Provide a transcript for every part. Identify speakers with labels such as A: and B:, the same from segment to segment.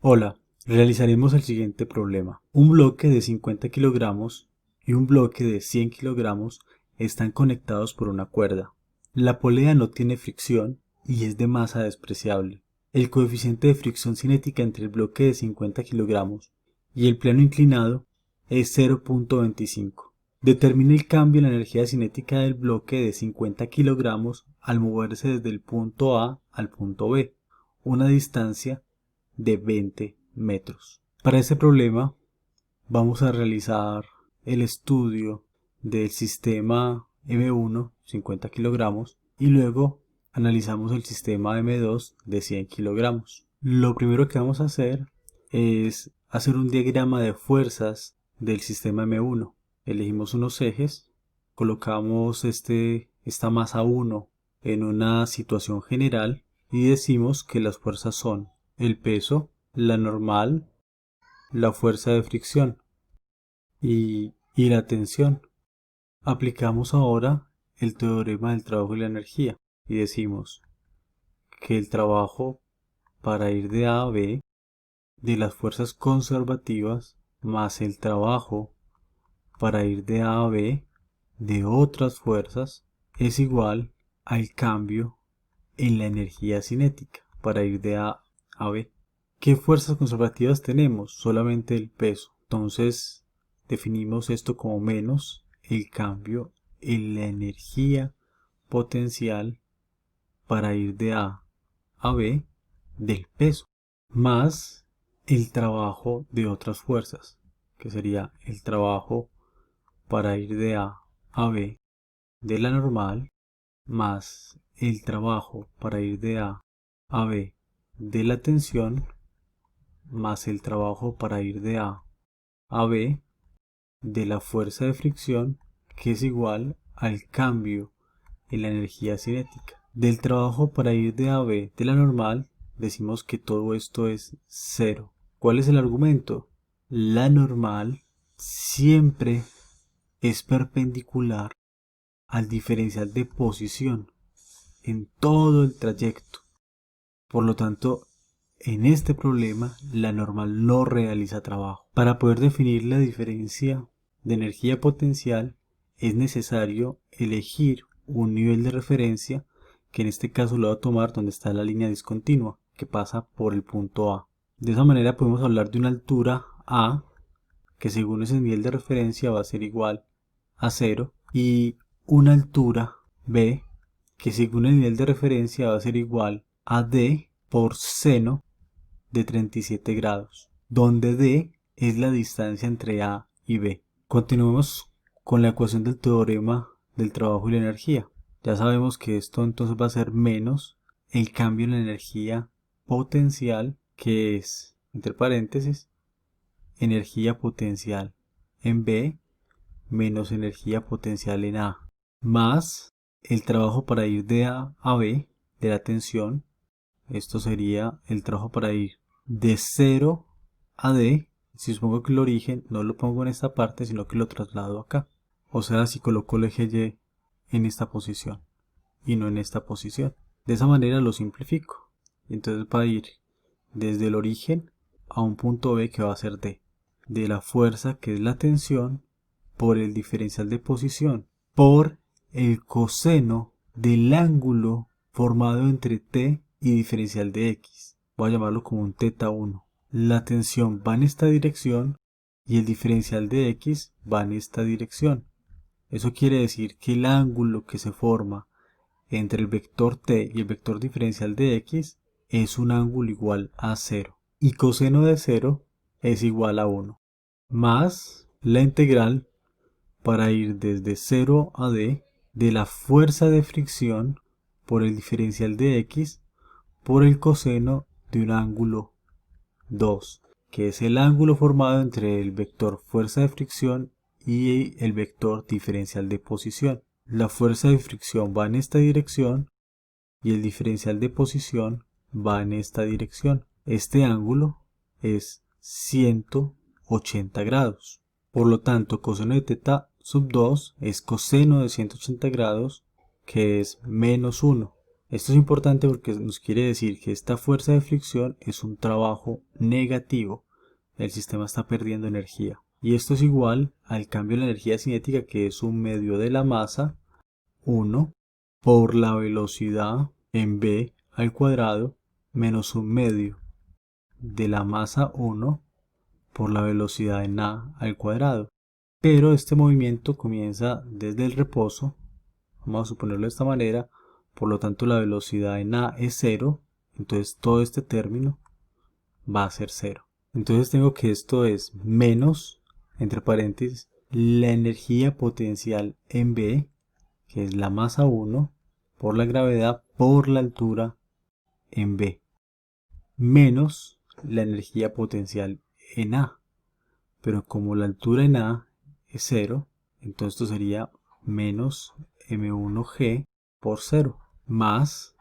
A: Hola, realizaremos el siguiente problema. Un bloque de 50 kilogramos y un bloque de 100 kilogramos están conectados por una cuerda. La polea no tiene fricción y es de masa despreciable. El coeficiente de fricción cinética entre el bloque de 50 kilogramos y el plano inclinado es 0.25. Determine el cambio en la energía cinética del bloque de 50 kilogramos al moverse desde el punto A al punto B, una distancia de 20 metros. Para este problema vamos a realizar el estudio del sistema M1 50 kilogramos y luego analizamos el sistema M2 de 100 kilogramos. Lo primero que vamos a hacer es hacer un diagrama de fuerzas del sistema M1. Elegimos unos ejes, colocamos esta masa 1 en una situación general y decimos que las fuerzas son el peso, la normal, la fuerza de fricción y la tensión. Aplicamos ahora el teorema del trabajo y la energía y decimos que el trabajo para ir de A a B de las fuerzas conservativas más el trabajo para ir de A a B de otras fuerzas es igual al cambio en la energía cinética para ir de A a B. ¿Qué fuerzas conservativas tenemos? Solamente el peso. Entonces definimos esto como menos el cambio en la energía potencial para ir de A a B del peso, más el trabajo de otras fuerzas, que sería el trabajo para ir de A a B de la normal, más el trabajo para ir de A a B de la tensión, más el trabajo para ir de A a B de la fuerza de fricción, que es igual al cambio en la energía cinética. Del trabajo para ir de A a B de la normal, decimos que todo esto es cero. ¿Cuál es el argumento? La normal siempre es perpendicular al diferencial de posición en todo el trayecto. Por lo tanto, en este problema, la normal no realiza trabajo. Para poder definir la diferencia de energía potencial, es necesario elegir un nivel de referencia, que en este caso lo voy a tomar donde está la línea discontinua, que pasa por el punto A. De esa manera podemos hablar de una altura A, que según ese nivel de referencia va a ser igual a 0, y una altura B, que según el nivel de referencia va a ser igual a D por seno de 37 grados, donde D es la distancia entre A y B. Continuemos con la ecuación del teorema del trabajo y la energía. Ya sabemos que esto entonces va a ser menos el cambio en la energía potencial, que es, entre paréntesis, energía potencial en B menos energía potencial en A, más el trabajo para ir de A a B de la tensión. Esto sería el trabajo para ir de 0 a D. Si supongo que el origen no lo pongo en esta parte, sino que lo traslado acá. O sea, si coloco el eje Y en esta posición y no en esta posición. De esa manera lo simplifico. Entonces va a ir desde el origen a un punto B que va a ser D. De la fuerza, que es la tensión, por el diferencial de posición, por el coseno del ángulo formado entre T y diferencial de X. Voy a llamarlo como un teta 1. La tensión va en esta dirección y el diferencial de X va en esta dirección. Eso quiere decir que el ángulo que se forma entre el vector T y el vector diferencial de X es un ángulo igual a 0. Y coseno de 0 es igual a 1. Más la integral para ir desde 0 a D de la fuerza de fricción por el diferencial de X por el coseno de un ángulo 2, que es el ángulo formado entre el vector fuerza de fricción y el vector diferencial de posición. La fuerza de fricción va en esta dirección y el diferencial de posición va en esta dirección. Este ángulo es 180 grados. Por lo tanto, coseno de teta sub 2 es coseno de 180 grados, que es menos 1. Esto es importante porque nos quiere decir que esta fuerza de fricción es un trabajo negativo. El sistema está perdiendo energía. Y esto es igual al cambio de la energía cinética, que es un medio de la masa 1 por la velocidad en v al cuadrado menos un medio de la masa 1 por la velocidad en a al cuadrado. Pero este movimiento comienza desde el reposo, vamos a suponerlo de esta manera, por lo tanto la velocidad en a es 0, entonces todo este término va a ser 0. Entonces tengo que esto es menos, entre paréntesis, la energía potencial en v, que es la masa 1, por la gravedad por la altura en v, menos la energía potencial en a. Pero como la altura en a es 0, entonces esto sería menos m1g por 0, más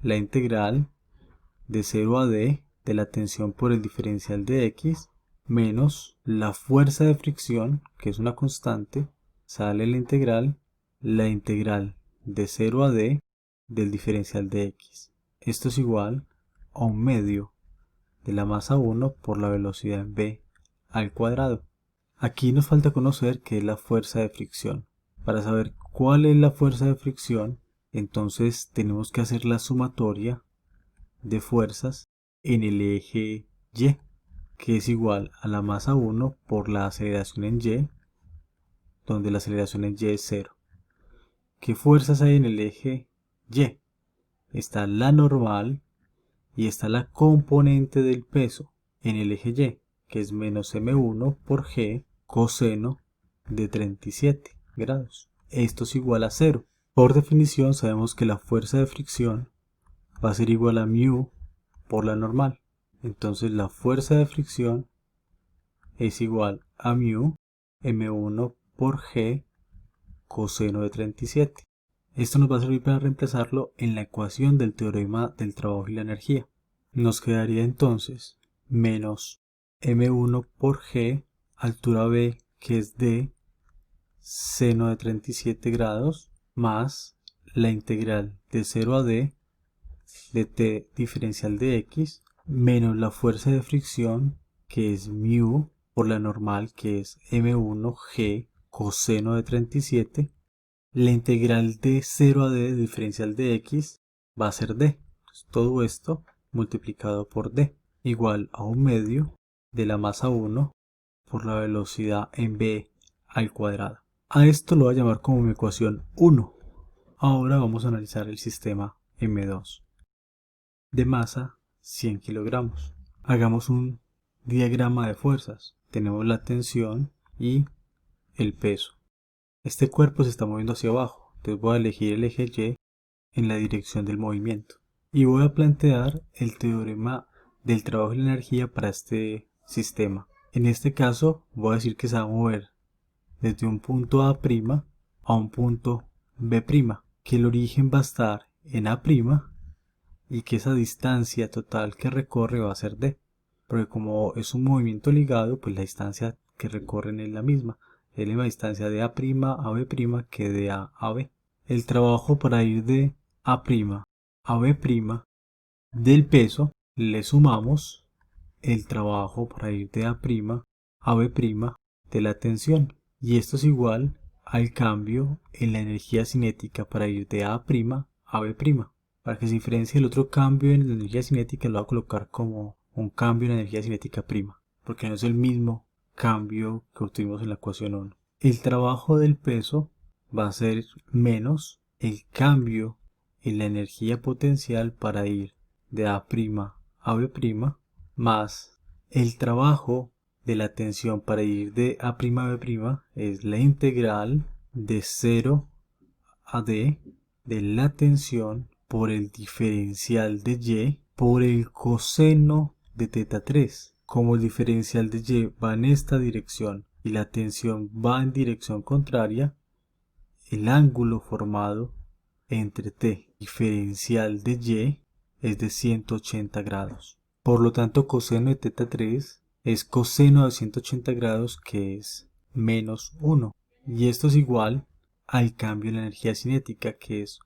A: la integral de 0 a d de la tensión por el diferencial de x, menos la fuerza de fricción, que es una constante, sale la integral de 0 a d del diferencial de x. Esto es igual a un medio de la masa 1 por la velocidad en v al cuadrado. Aquí nos falta conocer qué es la fuerza de fricción. Para saber cuál es la fuerza de fricción, entonces tenemos que hacer la sumatoria de fuerzas en el eje y, que es igual a la masa 1 por la aceleración en y, donde la aceleración en y es 0. ¿Qué fuerzas hay en el eje y? Está la normal y está la componente del peso en el eje y, que es menos m1 por g coseno de 37 grados. Esto es igual a 0. Por definición sabemos que la fuerza de fricción va a ser igual a μ por la normal. Entonces la fuerza de fricción es igual a μ m1 por g coseno de 37. Esto nos va a servir para reemplazarlo en la ecuación del teorema del trabajo y la energía. Nos quedaría entonces menos m1 por g, altura b, que es d, seno de 37 grados, más la integral de 0 a d de t diferencial de x, menos la fuerza de fricción, que es μ por la normal, que es m1g coseno de 37. La integral de 0 a d de diferencial de x va a ser d. Entonces, todo esto multiplicado por d, igual a un medio de la masa 1 por la velocidad en v al cuadrado. A esto lo voy a llamar como mi ecuación 1. Ahora vamos a analizar el sistema M2. De masa 100 kilogramos. Hagamos un diagrama de fuerzas. Tenemos la tensión y el peso. Este cuerpo se está moviendo hacia abajo, entonces voy a elegir el eje Y en la dirección del movimiento. Y voy a plantear el teorema del trabajo y la energía para este sistema. En este caso voy a decir que se va a mover desde un punto A' a un punto B', que el origen va a estar en A' y que esa distancia total que recorre va a ser D, porque como es un movimiento ligado, pues la distancia que recorren es la misma, es la misma distancia de A' a B' que de A a B. El trabajo para ir de A' a B' del peso, le sumamos el trabajo para ir de A' a B' de la tensión, y esto es igual al cambio en la energía cinética para ir de A' a B'. Para que se diferencie el otro cambio en la energía cinética, lo voy a colocar como un cambio en la energía cinética prima, porque no es el mismo cambio que obtuvimos en la ecuación 1. El trabajo del peso va a ser menos el cambio en la energía potencial para ir de A' a B', más el trabajo de la tensión para ir de A' a B' es la integral de 0 a d de la tensión por el diferencial de y por el coseno de teta 3. Como el diferencial de y va en esta dirección y la tensión va en dirección contraria, el ángulo formado entre t diferencial de y es de 180 grados. Por lo tanto, coseno de teta 3 es coseno de 180 grados, que es menos 1. Y esto es igual al cambio en la energía cinética, que es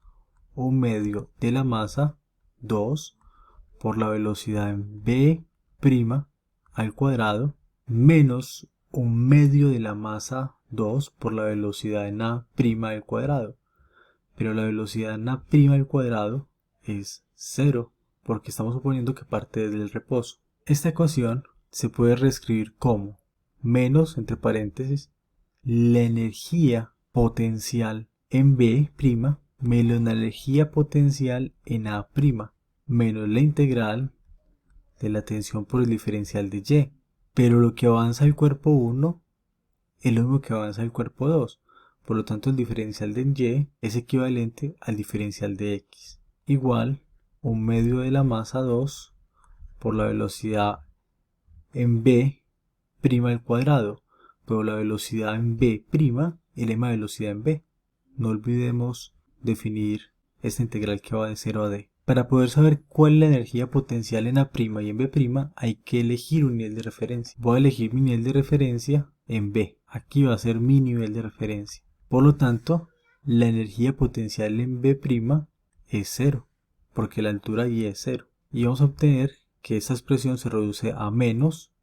A: 1 medio de la masa 2 por la velocidad en b' al cuadrado menos 1 medio de la masa 2 por la velocidad en a' al cuadrado. Pero la velocidad en a' al cuadrado es 0 porque estamos suponiendo que parte desde el reposo. Esta ecuación se puede reescribir como menos, entre paréntesis, la energía potencial en b' menos la energía potencial en a' menos la integral de la tensión por el diferencial de y. Pero lo que avanza el cuerpo 1 es lo mismo que avanza el cuerpo 2. Por lo tanto, el diferencial de y es equivalente al diferencial de x. Igual 1 medio de la masa 2 por la velocidad en b' al cuadrado. Pero la velocidad en b' es la misma velocidad en b. No olvidemos definir esta integral que va de 0 a d. Para poder saber cuál es la energía potencial en a' y en b' hay que elegir un nivel de referencia. Voy a elegir mi nivel de referencia en b. Aquí va a ser mi nivel de referencia. Por lo tanto, la energía potencial en b' es 0, porque la altura y es 0. Y vamos a obtener que esta expresión se reduce a menos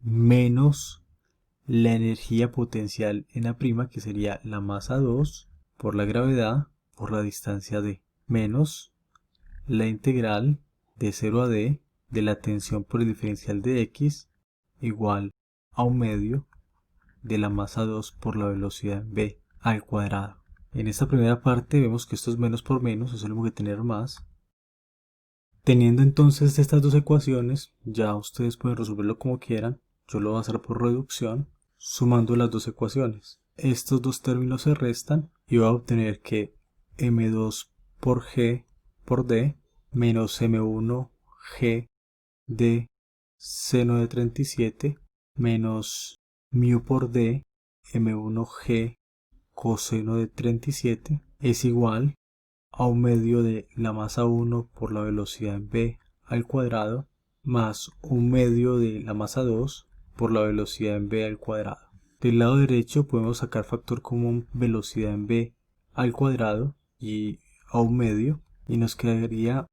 A: la energía potencial en a', que sería la masa 2 por la gravedad por la distancia d, menos la integral de 0 a d de la tensión por el diferencial de x igual a 1 medio de la masa 2 por la velocidad en b al cuadrado. En esta primera parte vemos que esto es menos por menos, es lo mismo que tener más. Teniendo entonces estas dos ecuaciones, ya ustedes pueden resolverlo como quieran. Yo lo voy a hacer por reducción, sumando las dos ecuaciones. Estos dos términos se restan y voy a obtener que m2 por g por d menos m1 g de seno de 37 menos mu por d m1 g coseno de 37 es igual a 1 medio de la masa 1 por la velocidad en b al cuadrado más 1 medio de la masa 2 por la velocidad en b al cuadrado. Del lado derecho podemos sacar factor común velocidad en b al cuadrado y a 1 medio y nos quedaría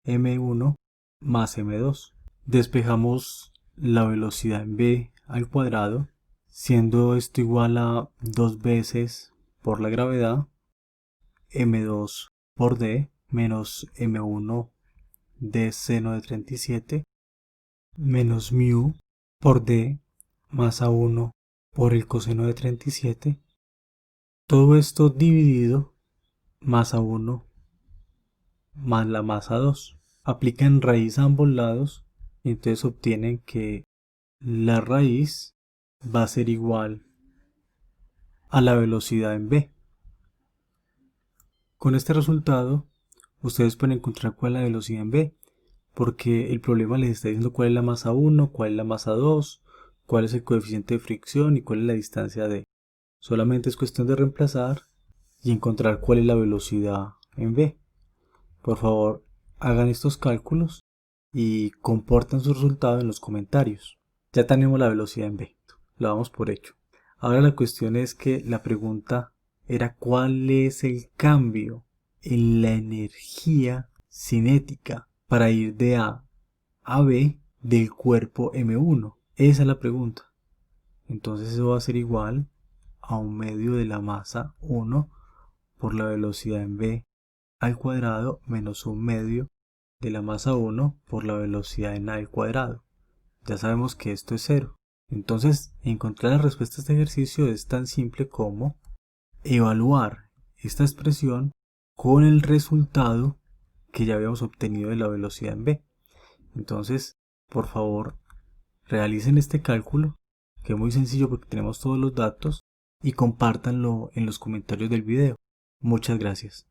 A: m1 más m2. Despejamos la velocidad en b al cuadrado, siendo esto igual a 2 veces por la gravedad m2 por d menos m1 de seno de 37 menos mu por d más a 1 por el coseno de 37. Todo esto dividido más a 1 más la masa 2. Aplican raíz a ambos lados y entonces obtienen que la raíz va a ser igual a la velocidad en b. Con este resultado ustedes pueden encontrar cuál es la velocidad en b, porque el problema les está diciendo cuál es la masa 1, cuál es la masa 2, cuál es el coeficiente de fricción y cuál es la distancia d. Solamente es cuestión de reemplazar y encontrar cuál es la velocidad en b. Por favor, hagan estos cálculos y compartan su resultado en los comentarios. Ya tenemos la velocidad en b, lo damos por hecho. Ahora la cuestión es que la pregunta era cuál es el cambio en la energía cinética para ir de A a B del cuerpo M1. Esa es la pregunta. Entonces eso va a ser igual a 1 medio de la masa 1 por la velocidad en B al cuadrado menos 1 medio de la masa 1 por la velocidad en A al cuadrado. Ya sabemos que esto es 0. Entonces, encontrar la respuesta a este ejercicio es tan simple como evaluar esta expresión con el resultado que ya habíamos obtenido de la velocidad en b. Entonces, por favor, realicen este cálculo, que es muy sencillo porque tenemos todos los datos, y compártanlo en los comentarios del video. Muchas gracias.